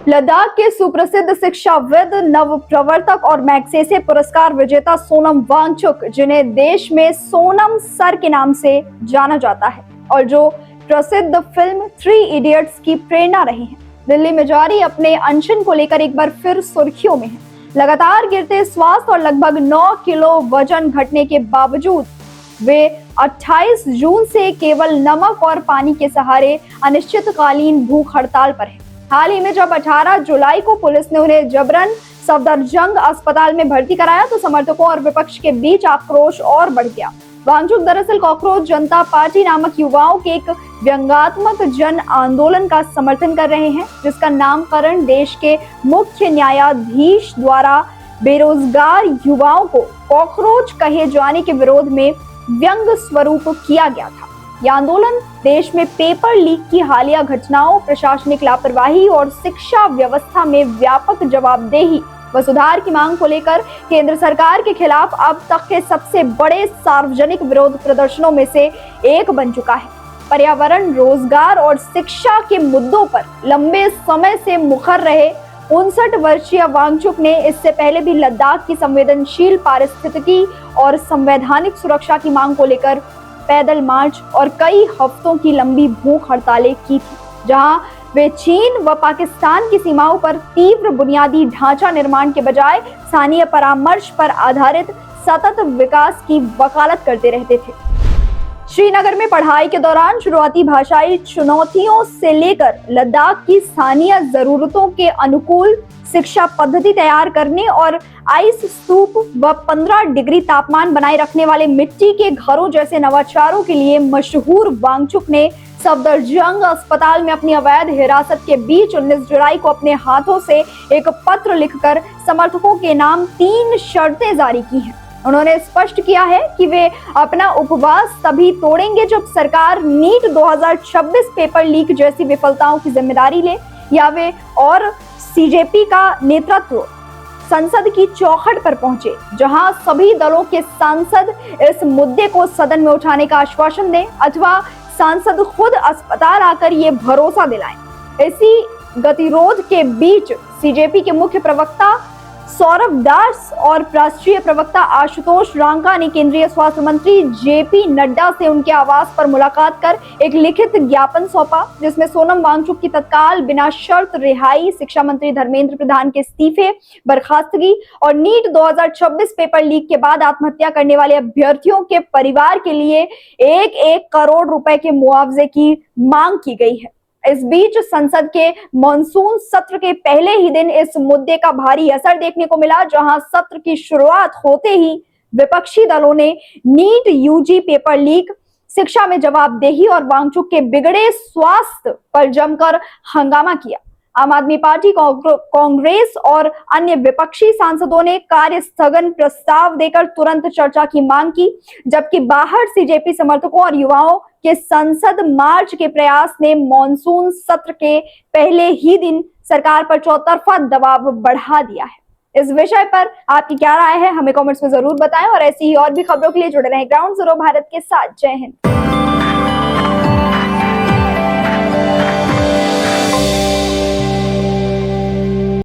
लद्दाख के सुप्रसिद्ध शिक्षाविद, नव प्रवर्तक और मैग्सेसे पुरस्कार विजेता सोनम वांगचुक, जिन्हें देश में सोनम सर के नाम से जाना जाता है और जो प्रसिद्ध फिल्म 3 इडियट्स की प्रेरणा रही हैं, दिल्ली में जारी अपने अनशन को लेकर एक बार फिर सुर्खियों में हैं। लगातार गिरते स्वास्थ्य और लगभग 9 किलो वजन घटने के बावजूद वे 28 जून से केवल नमक और पानी के सहारे अनिश्चितकालीन भूख हड़ताल पर हैं। हाल ही में जब 18 जुलाई को पुलिस ने उन्हें जबरन सफदरजंग अस्पताल में भर्ती कराया तो समर्थकों और विपक्ष के बीच आक्रोश और बढ़ गया। वांगचुक दरअसल कॉकरोच जनता पार्टी नामक युवाओं के एक व्यंग्यात्मक जन आंदोलन का समर्थन कर रहे हैं, जिसका नामकरण देश के मुख्य न्यायाधीश द्वारा बेरोजगार युवाओं को कॉकरोच कहे जाने के विरोध में व्यंग्य स्वरूप किया गया था। यह आंदोलन देश में पेपर लीक की हालिया घटनाओं, प्रशासनिक लापरवाही और शिक्षा व्यवस्था में व्यापक जवाबदेही व सुधार की मांग को लेकर केंद्र सरकार के खिलाफ अब तक के सबसे बड़े सार्वजनिक विरोध प्रदर्शनों में से एक बन चुका है। पर्यावरण, रोजगार और शिक्षा के मुद्दों पर लंबे समय से मुखर रहे 59 वर्षीय वांगचुक ने इससे पहले भी लद्दाख की संवेदनशील पारिस्थितिकी और संवैधानिक सुरक्षा की मांग को लेकर पैदल मार्च और कई हफ्तों की लंबी भूख हड़तालें की थी, जहां वे चीन व पाकिस्तान की सीमाओं पर तीव्र बुनियादी ढांचा निर्माण के बजाय स्थानीय परामर्श पर आधारित सतत विकास की वकालत करते रहते थे। श्रीनगर में पढ़ाई के दौरान शुरुआती भाषाई चुनौतियों से लेकर लद्दाख की स्थानीय जरूरतों के अनुकूल शिक्षा पद्धति तैयार करने और आइस स्तूप व 15 डिग्री तापमान बनाए रखने वाले मिट्टी के घरों जैसे नवाचारों के लिए मशहूर वांगचुक ने सफदरजंग अस्पताल में अपनी अवैध हिरासत के बीच 19 जुलाई को अपने हाथों से एक पत्र लिखकर समर्थकों के नाम 3 शर्तें जारी की हैं। उन्होंने स्पष्ट किया है कि वे अपना उपवास तभी तोड़ेंगे जब सरकार नीट 2026 पेपर लीक जैसी विफलताओं की जिम्मेदारी ले या वे और सीजेपी का नेतृत्व संसद की चौखट पर पहुंचे, जहां सभी दलों के सांसद इस मुद्दे को सदन में उठाने का आश्वासन दें अथवा सांसद खुद अस्पताल आकर ये भरोसा दिलाएं। इसी गतिरोध के बीच सीजेपी के मुख्य प्रवक्ता सौरभ दास और राष्ट्रीय प्रवक्ता आशुतोष रांका ने केंद्रीय स्वास्थ्य मंत्री जेपी नड्डा से उनके आवास पर मुलाकात कर एक लिखित ज्ञापन सौंपा, जिसमें सोनम वांगचुक की तत्काल बिना शर्त रिहाई, शिक्षा मंत्री धर्मेंद्र प्रधान के इस्तीफे, बर्खास्तगी और नीट 2026 पेपर लीक के बाद आत्महत्या करने वाले अभ्यर्थियों के परिवार के लिए 1-1 करोड़ रुपए के मुआवजे की मांग की गई है। इस बीच संसद के मॉनसून सत्र के पहले ही दिन इस मुद्दे का भारी असर देखने को मिला, जहां सत्र की शुरुआत होते ही विपक्षी दलों ने नीट यूजी पेपर लीक, शिक्षा में जवाबदेही और वांगचुक के बिगड़े स्वास्थ्य पर जमकर हंगामा किया। आम आदमी पार्टी, कांग्रेस और अन्य विपक्षी सांसदों ने कार्य स्थगन प्रस्ताव देकर तुरंत चर्चा की मांग की, जबकि बाहर सीजेपी समर्थकों और युवाओं के संसद मार्च के प्रयास ने मॉनसून सत्र के पहले ही दिन सरकार पर चौतरफा दबाव बढ़ा दिया है। इस विषय पर आपकी क्या राय है, हमें कमेंट्स में जरूर बताएं और ऐसी ही और भी खबरों के लिए जुड़े रहें ग्राउंड जीरो भारत के साथ। जय हिंद।